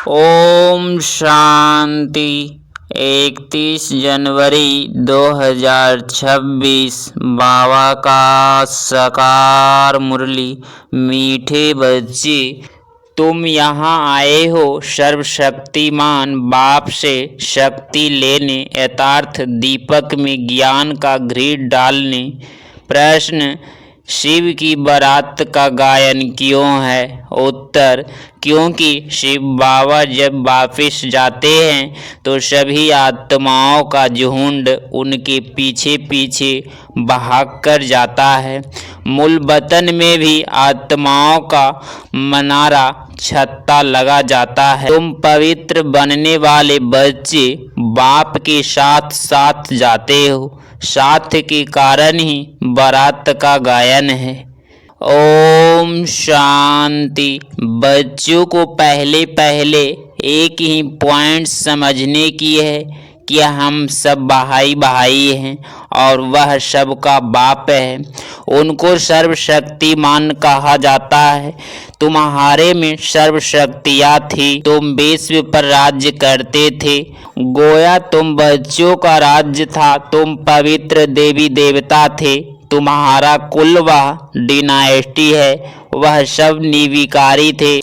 ओम शांति। 31 जनवरी 2026 बाबा का साकार मुरली। मीठे बच्चे, तुम यहाँ आए हो सर्वशक्तिमान बाप से शक्ति लेने, यथार्थ दीपक में ज्ञान का घृत डालने। प्रश्न: शिव की बारात का गायन क्यों है? उत्तर: क्योंकि शिव बाबा जब वापिस जाते हैं तो सभी आत्माओं का झुंड उनके पीछे पीछे भाग कर जाता है। मूल वतन में भी आत्माओं का मनारा छत्ता लगा जाता है। तुम पवित्र बनने वाले बच्चे बाप के साथ साथ जाते हो, साथ के कारण ही बारात का गायन है। ओम शांति। बच्चों को पहले पहले एक ही पॉइंट समझने की है कि हम सब भाई भाई हैं और वह सबका बाप है। उनको सर्वशक्तिमान कहा जाता है। तुम्हारे में सर्वशक्तियाँ थी, तुम विश्व पर राज्य करते थे। गोया तुम बच्चों का राज्य था, तुम पवित्र देवी देवता थे। तुम्हारा कुल वह डिनाइस्टी है, वह सब निविकारी थे।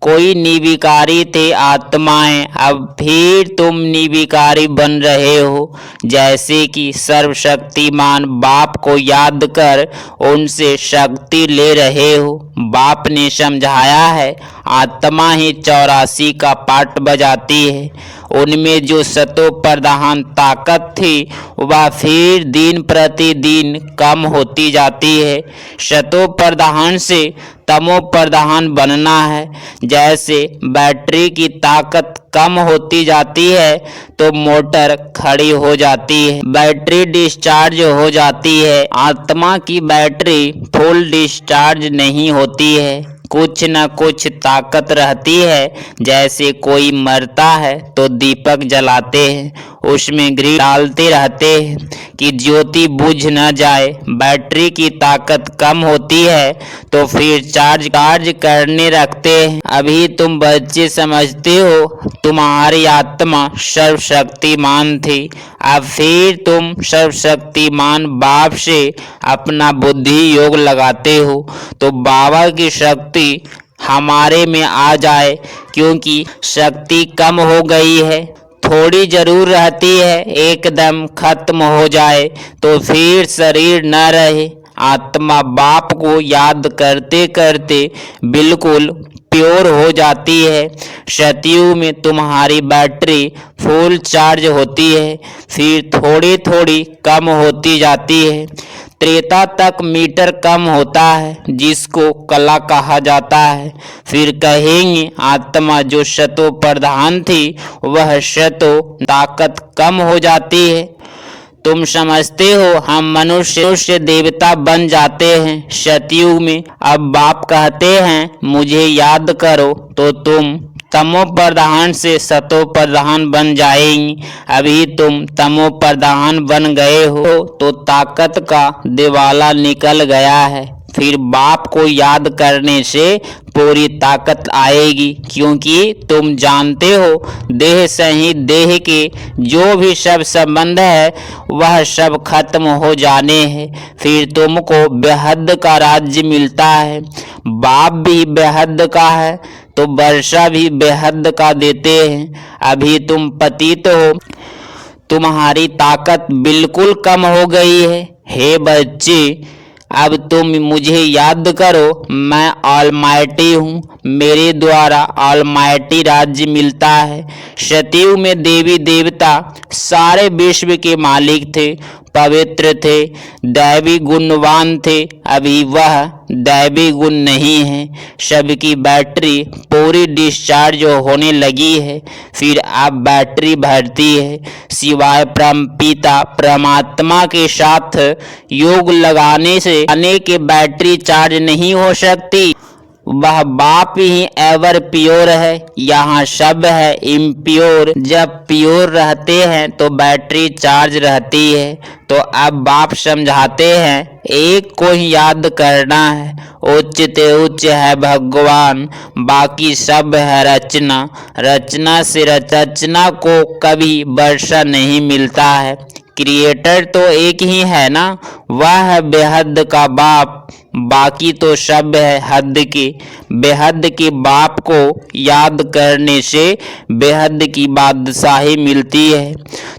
कोई निविकारी थे आत्माएं, अब फिर तुम निविकारी बन रहे हो। जैसे कि सर्वशक्तिमान बाप को याद कर उनसे शक्ति ले रहे हो। बाप ने समझाया है आत्मा ही 84 का पाठ बजाती है। उनमें जो सतो प्रधान ताकत थी वह फिर दिन प्रतिदिन कम होती जाती है। सतो प्रधान से तमो प्रधान बनना है। जैसे बैटरी की ताकत कम होती जाती है तो मोटर खड़ी हो जाती है, बैटरी डिस्चार्ज हो जाती है। आत्मा की बैटरी फुल डिस्चार्ज नहीं होती है, कुछ न कुछ ताकत रहती है। जैसे कोई मरता है तो दीपक जलाते हैं, उसमें घी डालते रहते हैं कि ज्योति बुझ न जाए। बैटरी की ताकत कम होती है तो फिर चार्ज करने रखते हैं। अभी तुम बच्चे समझते हो तुम्हारी आत्मा सर्वशक्तिमान थी, अब फिर तुम सर्वशक्तिमान बाप से अपना बुद्धि योग लगाते हो तो बाबा की शक्ति हमारे में आ जाए। क्योंकि शक्ति कम हो गई है, थोड़ी जरूर रहती है, एकदम खत्म हो जाए तो फिर शरीर न रहे। आत्मा बाप को याद करते करते बिल्कुल प्योर हो जाती है। सतयुग में तुम्हारी बैटरी फुल चार्ज होती है, फिर थोड़ी थोड़ी कम होती जाती है। त्रेता तक मीटर कम होता है, जिसको कला कहा जाता है। फिर कहेंगे आत्मा जो शतो प्रधान थी वह शतो ताकत कम हो जाती है। तुम समझते हो हम मनुष्य देवता बन जाते हैं सतयुग में। अब बाप कहते हैं मुझे याद करो तो तुम तमो प्रधान से सतो प्रधान बन जाएंगी। अभी तुम तमो प्रधान बन गए हो तो ताकत का दिवाला निकल गया है। फिर बाप को याद करने से पूरी ताकत आएगी। क्योंकि तुम जानते हो देह सहित देह के जो भी सब संबंध है वह सब खत्म हो जाने हैं। फिर तुमको बेहद का राज्य मिलता है। बाप भी बेहद का है तो वर्षा भी बेहद का देते हैं। अभी तुम पतित हो, तुम्हारी ताकत बिल्कुल कम हो गई है। हे बच्चे, अब तुम मुझे याद करो, मैं ऑलमाइटी हूँ, मेरे द्वारा ऑलमाइटी राज्य मिलता है। सतयुग में देवी देवता सारे विश्व के मालिक थे, पवित्र थे, दैवी गुणवान थे। अभी वह दैवी गुण नहीं है। सबकी बैटरी पूरी डिस्चार्ज होने लगी है, फिर अब बैटरी भरती है। सिवाय परमपिता परमात्मा के साथ योग लगाने से आने के बैटरी चार्ज नहीं हो सकती। वह बाप ही एवर प्योर है। यहाँ शब्द है इम्प्योर। जब प्योर रहते हैं तो बैटरी चार्ज रहती है। तो अब बाप समझाते हैं एक को ही याद करना है, उच्च ते उच्च है भगवान, बाकी सब है रचना। रचना से रचना को कभी वर्षा नहीं मिलता है। क्रिएटर तो एक ही है ना, वह है बेहद का बाप, बाकी तो सब है हद के। बेहद के बाप को याद करने से बेहद की बादशाही मिलती है।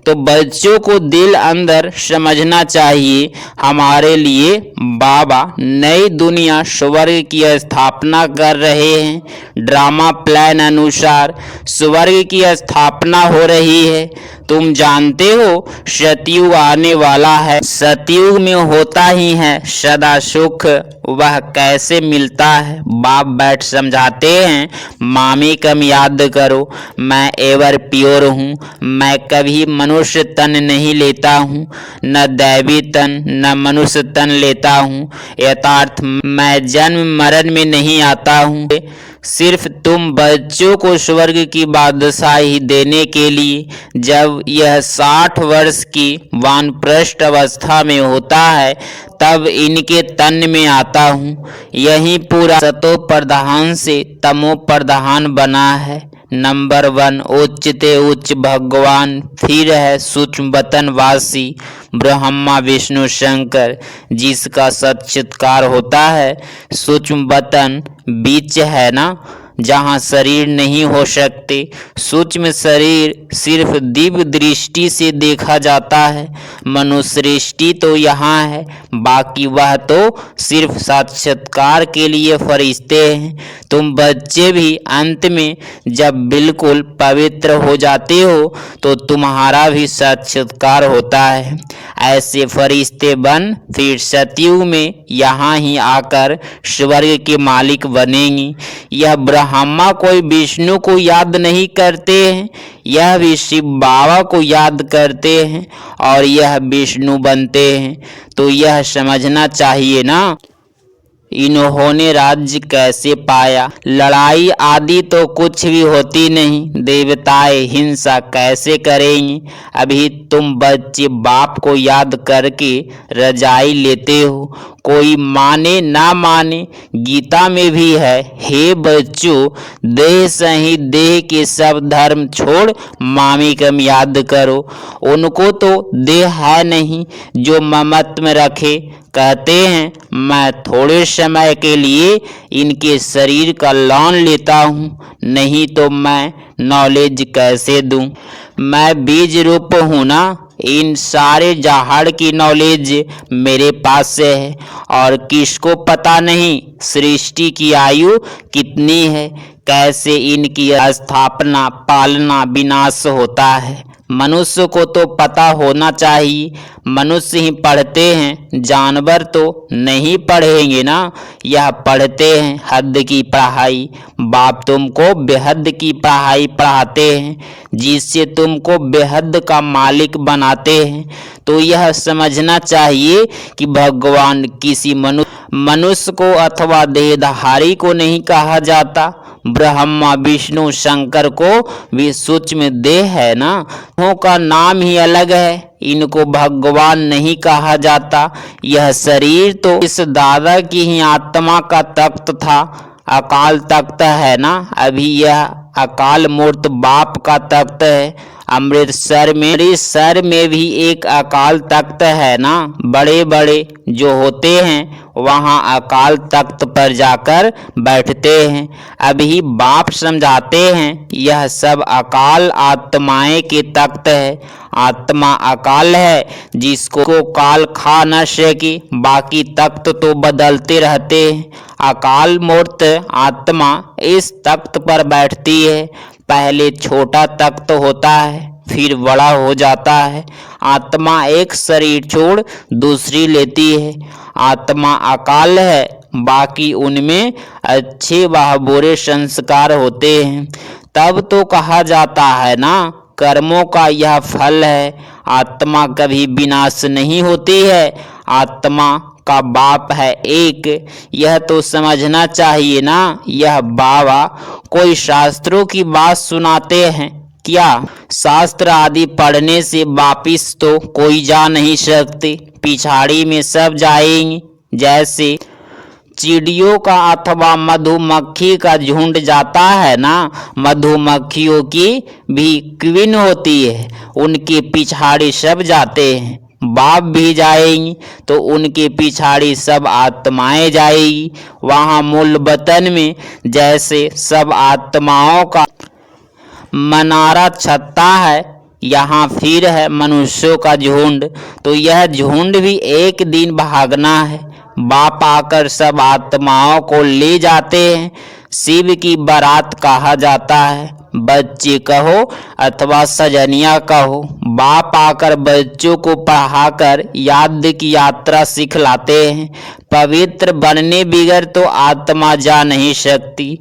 तो बच्चों को दिल अंदर समझना चाहिए हमारे लिए बाबा नई दुनिया स्वर्ग की स्थापना कर रहे हैं। ड्रामा प्लान अनुसार स्वर्ग की स्थापना हो रही है। तुम जानते हो सतयुग आने वाला है। सतयुग में होता ही है सदा सुख, वह कैसे मिलता है। बाप बैठ समझाते हैं मामी कम याद करो, मैं एवर प्योर हूँ। मैं कभी मनुष्य तन नहीं लेता हूँ, न दैवी तन न मनुष्य तन लेता हूँ। यथार्थ मैं जन्म मरण में नहीं आता हूँ। सिर्फ तुम बच्चों को स्वर्ग की बादशाही देने के लिए जब यह 60 वर्ष की वानप्रस्थ अवस्था में होता है तब इनके तन में आता हूँ। यही पूरा सतो प्रधान से तमो प्रधान बना है। नंबर 1 उच्च ते उच्च भगवान, फिर है सूक्ष्म वतनवासी ब्रह्मा विष्णु शंकर, जिसका साक्षात्कार होता है। सूक्ष्म वतन बीच है ना, जहाँ शरीर नहीं हो सकते। सूक्ष्म शरीर सिर्फ दिव्य दृष्टि से देखा जाता है। मनुष्य सृष्टि तो यहाँ है, बाकी वह तो सिर्फ साक्षात्कार के लिए फरिश्ते हैं। तुम बच्चे भी अंत में जब बिल्कुल पवित्र हो जाते हो तो तुम्हारा भी साक्षात्कार होता है। ऐसे फरिश्ते बन फिर सतयुग में यहाँ ही आकर स्वर्ग के मालिक बनेंगे। यह ब्रह्मा कोई विष्णु को याद नहीं करते हैं, यह भी शिव बाबा को याद करते हैं और यह विष्णु बनते हैं। तो यह समझना चाहिए ना इन्होंने राज्य कैसे पाया। लड़ाई आदि तो कुछ भी होती नहीं, देवताएं हिंसा कैसे करेंगे। अभी तुम बच्चे बाप को याद करके रजाई लेते हो, कोई माने ना माने। गीता में भी है, हे बच्चों देह सही देह के सब धर्म छोड़ मामी कम याद करो। उनको तो देह है नहीं जो ममत्व में रखे। कहते हैं मैं थोड़े समय के लिए इनके शरीर का लॉन लेता हूँ, नहीं तो मैं नॉलेज कैसे दूँ। मैं बीज रूप हूँ ना, इन सारे जहाड़ की नॉलेज मेरे पास से है। और किसको पता नहीं सृष्टि की आयु कितनी है, कैसे इनकी स्थापना पालना विनाश होता है। मनुष्य को तो पता होना चाहिए, मनुष्य ही पढ़ते हैं, जानवर तो नहीं पढ़ेंगे ना। यह पढ़ते हैं हद की पढ़ाई। बाप तुमको बेहद की पढ़ाई पढ़ाते हैं, जिससे तुमको बेहद का मालिक बनाते हैं। तो यह समझना चाहिए कि भगवान किसी मनुष्य को अथवा देहधारी को नहीं कहा जाता। ब्रह्मा विष्णु शंकर को भी सूक्ष्म देह है ना, का नाम ही अलग है। इनको भगवान नहीं कहा जाता। यह शरीर तो इस दादा की ही आत्मा का तख्त था, अकाल तख्त है ना। अभी यह अकाल मूर्त बाप का तख्त है। अमृतसर में भी एक अकाल तख्त है ना। बड़े बड़े जो होते हैं वहाँ अकाल तख्त पर जाकर बैठते हैं। अभी बाप समझाते हैं यह सब अकाल आत्माएं के तख्त है। आत्मा अकाल है, जिसको काल खा न सके। बाकी तख्त तो बदलते रहते हैं। अकाल मूर्त आत्मा इस तख्त पर बैठती है। पहले छोटा तख्त होता है, फिर बड़ा हो जाता है। आत्मा एक शरीर छोड़ दूसरी लेती है। आत्मा अकाल है, बाकी उनमें अच्छे व बुरे संस्कार होते हैं। तब तो कहा जाता है ना कर्मों का यह फल है। आत्मा कभी विनाश नहीं होती है, आत्मा का बाप है एक, यह तो समझना चाहिए ना। यह बाबा कोई शास्त्रों की बात सुनाते हैं क्या? शास्त्र आदि पढ़ने से वापिस तो कोई जा नहीं सकते, पिछाड़ी में सब जाएंगे। जैसे चिड़ियों का अथवा मधुमक्खी का झुंड जाता है ना, मधुमक्खियों की भी क्वीन होती है, उनके पिछाड़ी सब जाते हैं। बाप भी जाएंगी तो उनके पिछाड़ी सब आत्माएं जाएगी। वहाँ मूल वतन में जैसे सब आत्माओं का मनारा छत्ता है, यहाँ फिर है मनुष्यों का झुंड। तो यह झुंड भी एक दिन भागना है। बाप आकर सब आत्माओं को ले जाते हैं। शिव की बारात कहा जाता है। बच्चे कहो अथवा सजनिया कहो, बाप आकर बच्चों को पढ़ाकर याद की यात्रा सिखलाते हैं। पवित्र बनने बिगर तो आत्मा जा नहीं सकती।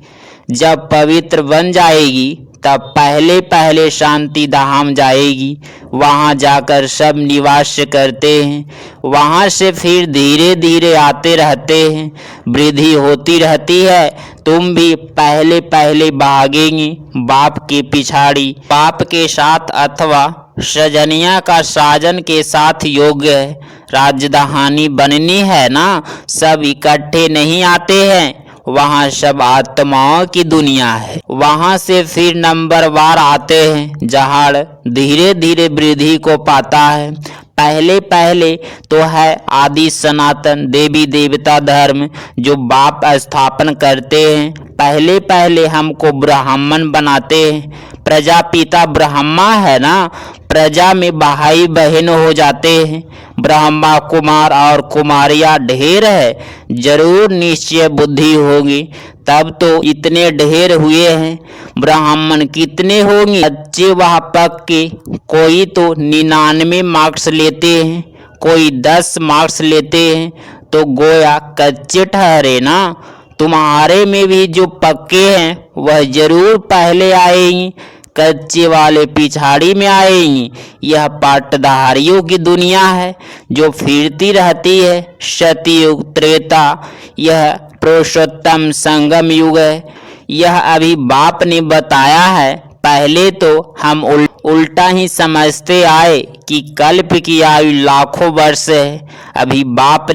जब पवित्र बन जाएगी तब पहले पहले शांति धाम जाएगी। वहाँ जाकर सब निवास करते हैं। वहाँ से फिर धीरे धीरे आते रहते हैं, वृद्धि होती रहती है। तुम भी पहले पहले भागेंगे बाप के पिछाड़ी। बाप के साथ अथवा सजनिया का साजन के साथ योग्य है। राजधानी बननी है ना, सब इकट्ठे नहीं आते हैं। वहाँ सब आत्माओं की दुनिया है। वहाँ से फिर नंबरवार आते हैं। जहाड़ धीरे धीरे वृद्धि को पाता है। पहले पहले तो है आदि सनातन देवी देवता धर्म जो बाप स्थापन करते हैं। पहले पहले हमको ब्राह्मण बनाते हैं। प्रजापिता ब्रह्मा है ना, प्रजा में भाई बहन हो जाते हैं। ब्रह्मा कुमार और कुमारियाँ ढेर है, जरूर निश्चय बुद्धि होगी। तब तो इतने ढेर हुए हैं। ब्राह्मण कितने होंगे? बच्चे वह पक्के, कोई तो 99 मार्क्स लेते हैं, कोई 10 मार्क्स लेते हैं, तो गोया कच्चे ठहरे ना। तुम्हारे में भी जो पक्के हैं वह जरूर पहले आएंगे, कच्चे वाले पिछाड़ी में आएंगी। यह पाटधारियों की दुनिया है जो फिरती रहती है। सतयुग त्रेता, यह पुरुषोत्तम संगम युग है। यह अभी बाप ने बताया है। पहले तो हम उल्टा ही समझते आए कि कल्प की आयु लाखों वर्ष है। अभी बाप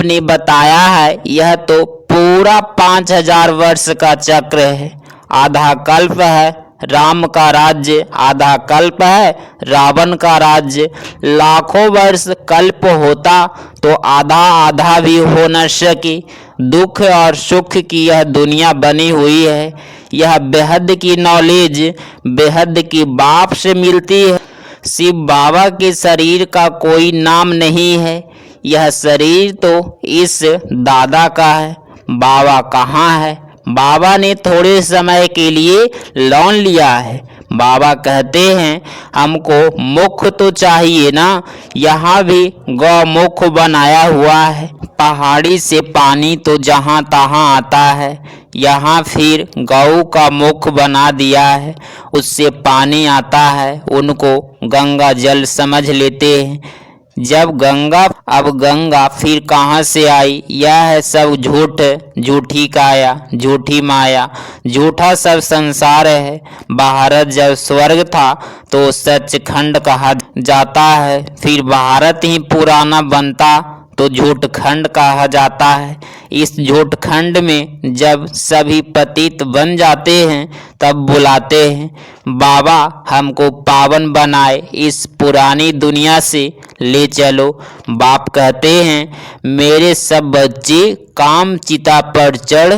ने बताया है यह तो पूरा 5000 वर्ष का चक्र है। आधा कल्प है राम का राज्य, आधा कल्प है रावण का राज्य। लाखों वर्ष कल्प होता तो आधा आधा भी हो न सके। दुख और सुख की यह दुनिया बनी हुई है। यह बेहद की नॉलेज बेहद की बाप से मिलती है। शिव बाबा के शरीर का कोई नाम नहीं है। यह शरीर तो इस दादा का है। बाबा कहाँ है? बाबा ने थोड़े समय के लिए लोन लिया है। बाबा कहते हैं हमको मुख तो चाहिए ना। यहाँ भी गौमुख बनाया हुआ है। पहाड़ी से पानी तो जहाँ तहाँ आता है, यहाँ फिर गौ का मुख बना दिया है, उससे पानी आता है। उनको गंगा जल समझ लेते हैं। जब गंगा, अब गंगा फिर कहाँ से आई? यह है सब झूठ, झूठी काया, झूठी माया, झूठा सब संसार है। भारत जब स्वर्ग था तो सचखंड कहा जाता है, फिर भारत ही पुराना बनता तो झूठखंड कहा जाता है। इस झूठखंड में जब सभी पतित बन जाते हैं तब बुलाते हैं बाबा हमको पावन बनाए, इस पुरानी दुनिया से ले चलो। बाप कहते हैं मेरे सब बच्चे काम चिता पर चढ़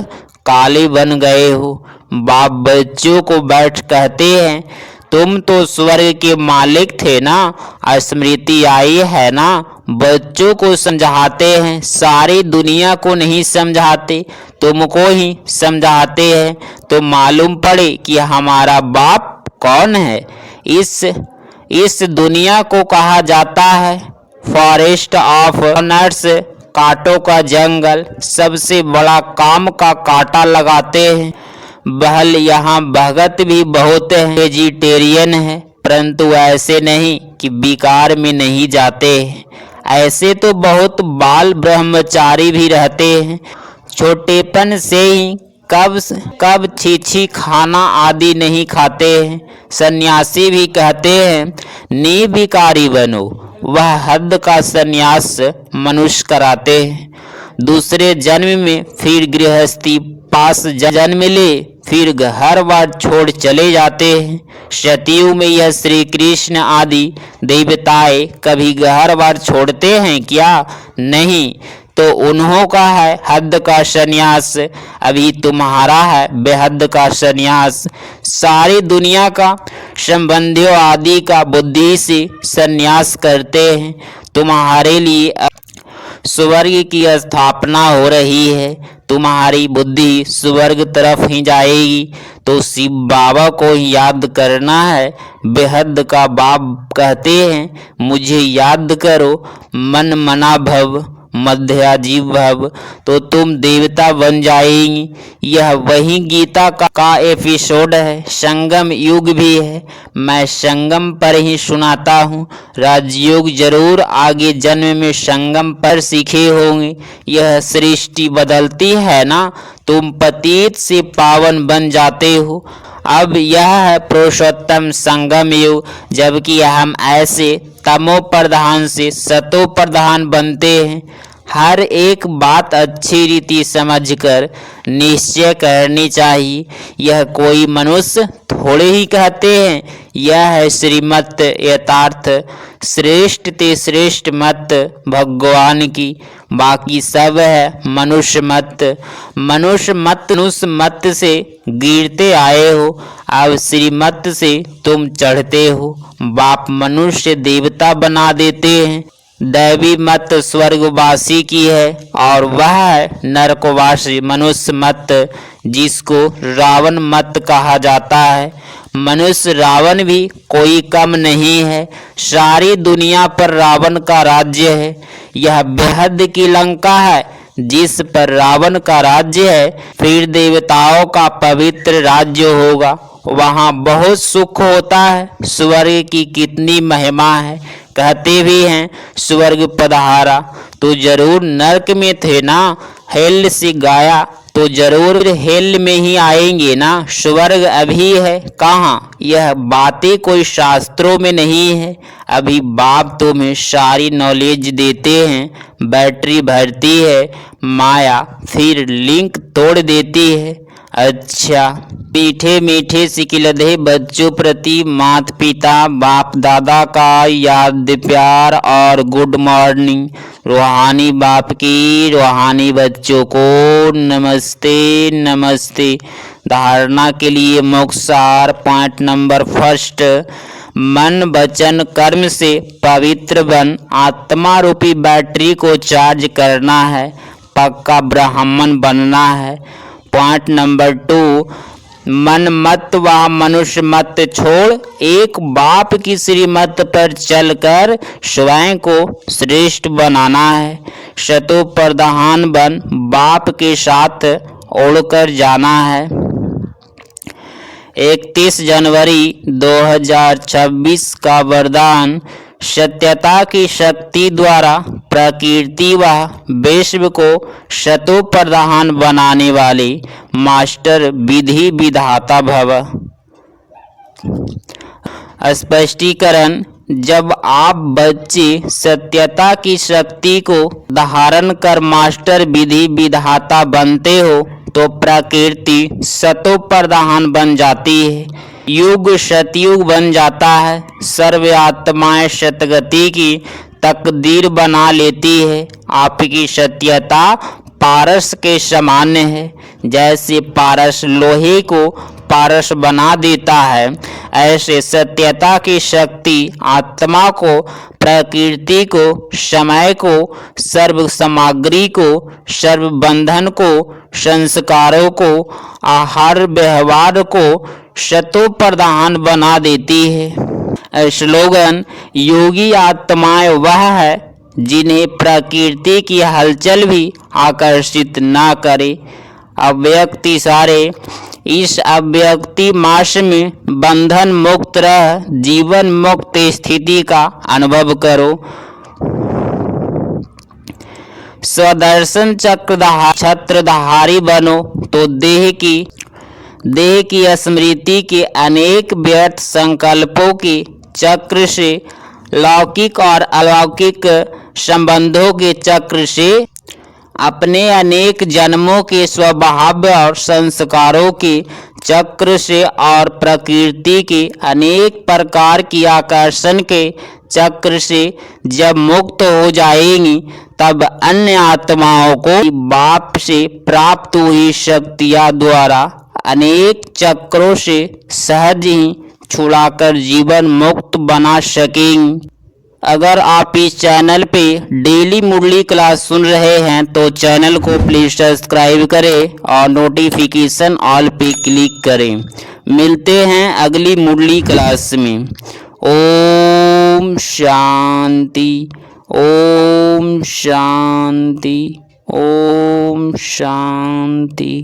काले बन गए हो। बाप बच्चों को बैठ कहते हैं तुम तो स्वर्ग के मालिक थे ना, स्मृति आई है ना। बच्चों को समझाते हैं, सारी दुनिया को नहीं समझाते, तुमको ही समझाते हैं तो मालूम पड़े कि हमारा बाप कौन है। इस दुनिया को कहा जाता है फॉरेस्ट ऑफ ऑनर्स, कांटों का जंगल। सबसे बड़ा काम का कांटा लगाते हैं। बहल यहाँ भगत भी बहुत है, वेजिटेरियन है, परंतु ऐसे नहीं कि बेकार में नहीं जाते हैं। ऐसे तो बहुत बाल ब्रह्मचारी भी रहते हैं, छोटेपन से ही कब छीछी खाना आदि नहीं खाते हैं। सन्यासी भी कहते हैं निर्विकारी बनो, वह हद का सन्यास मनुष्य कराते हैं। दूसरे जन्म में फिर गृहस्थी पास जन्म ले, फिर घर बार छोड़ चले जाते हैं। सतयुग में यह श्री कृष्ण आदि देवताएं कभी घर बार छोड़ते हैं क्या? नहीं। तो उन्हों का है हद का सन्यास, अभी तुम्हारा है बेहद का सन्यास। सारी दुनिया का संबंधियों आदि का बुद्धि से सन्यास करते हैं। तुम्हारे लिए स्वर्ग की स्थापना हो रही है, तुम्हारी बुद्धि स्वर्ग तरफ ही जाएगी। तो शिव बाबा को ही याद करना है। बेहद का बाप कहते हैं मुझे याद करो, मन मना भव मध्याजीव भव, तो तुम देवता बन जाएंगी। यह वही गीता का एपिसोड है, संगम युग भी है। मैं संगम पर ही सुनाता हूँ, राजयोग जरूर आगे जन्म में संगम पर सीखे होंगे। यह सृष्टि बदलती है ना, तुम पतित से पावन बन जाते हो। अब यह है पुरुषोत्तम संगम युग, जबकि हम ऐसे तमो प्रधान से सतो प्रधान बनते हैं। हर एक बात अच्छी रीति समझकर निश्चय करनी चाहिए। यह कोई मनुष्य थोड़े ही कहते हैं, यह है श्रीमत यथार्थ, श्रेष्ठ ते श्रेष्ठ मत भगवान की, बाकी सब है मनुष्य मत। मनुष्य मत से गिरते आए हो, अब श्रीमत से तुम चढ़ते हो। बाप मनुष्य देवता बना देते हैं। दैवी मत स्वर्गवासी की है और वह है नरकवासी मनुष्य मत, जिसको रावण मत कहा जाता है। मनुष्य रावण भी कोई कम नहीं है, सारी दुनिया पर रावण का राज्य है। यह बेहद की लंका है जिस पर रावण का राज्य है, फिर देवताओं का पवित्र राज्य होगा, वहाँ बहुत सुख होता है। स्वर्ग की कितनी महिमा है, कहते भी हैं स्वर्ग पधारा तो जरूर नरक में थे ना, हेल से गाया तो जरूर हेल में ही आएंगे ना। स्वर्ग अभी है कहाँ, यह बातें कोई शास्त्रों में नहीं है। अभी बाप तुम्हें सारी नॉलेज देते हैं, बैटरी भरती है माया, फिर लिंक तोड़ देती है। अच्छा, मीठे मीठे सिकिलधे बच्चों प्रति माता पिता बाप दादा का याद प्यार और गुड मॉर्निंग। रूहानी बाप की रूहानी बच्चों को नमस्ते नमस्ते। धारणा के लिए मोक्षसार पॉइंट नंबर 1, मन वचन कर्म से पवित्र बन आत्मा रूपी बैटरी को चार्ज करना है, पक्का ब्राह्मण बनना है। पॉइंट नंबर 2, मन मत व मनुष्य मत छोड़ एक बाप की श्रीमत पर चलकर स्वयं को श्रेष्ठ बनाना है। शतो प्रधान बन बाप के साथ उड़कर जाना है। 31 जनवरी 2026 का वरदान, सत्यता की शक्ति द्वारा प्रकृति व विश्व को शतो प्रधान बनाने वाले मास्टर विधि विधाता भव। स्पष्टीकरण, जब आप बच्चे सत्यता की शक्ति को धारण कर मास्टर विधि विधाता बनते हो तो प्रकृति शतो प्रधान बन जाती है, युग सतयुग बन जाता है, सर्व आत्माएं सतगति की तकदीर बना लेती है। आपकी सत्यता पारस के समान है, जैसे पारस लोहे को पारस बना देता है, ऐसे सत्यता की शक्ति आत्मा को, प्रकृति को, समय को, सर्व सामग्री को, सर्व बंधन को, संस्कारों को, आहार व्यवहार को शतो प्रधान बना देती है। स्लोगन, योगी आत्माएं वह है जिन्हें प्रकृति की हलचल भी आकर्षित ना करे। अव्यक्ति सारे, इस अव्यक्ति मास में बंधन मुक्त रह जीवन मुक्त स्थिति का अनुभव करो। स्वदर्शन छत्रधारी बनो तो देह की स्मृति के अनेक व्यर्थ संकल्पों के चक्र से, लौकिक और अलौकिक संबंधों के चक्र से, अपने अनेक जन्मों के स्वभाव और संस्कारों के चक्र से और प्रकृति के अनेक प्रकार की आकर्षण के चक्र से जब मुक्त हो जाएंगी, तब अन्य आत्माओं को बाप से प्राप्त हुई शक्तियां द्वारा अनेक चक्रों से सहज ही छुड़ाकर जीवन मुक्त बना सकेंगे। अगर आप इस चैनल पे डेली मुरली क्लास सुन रहे हैं तो चैनल को प्लीज़ सब्सक्राइब करें और नोटिफिकेशन ऑल पे क्लिक करें। मिलते हैं अगली मुरली क्लास में। ओम शांति, ओम शांति, ओम शांति।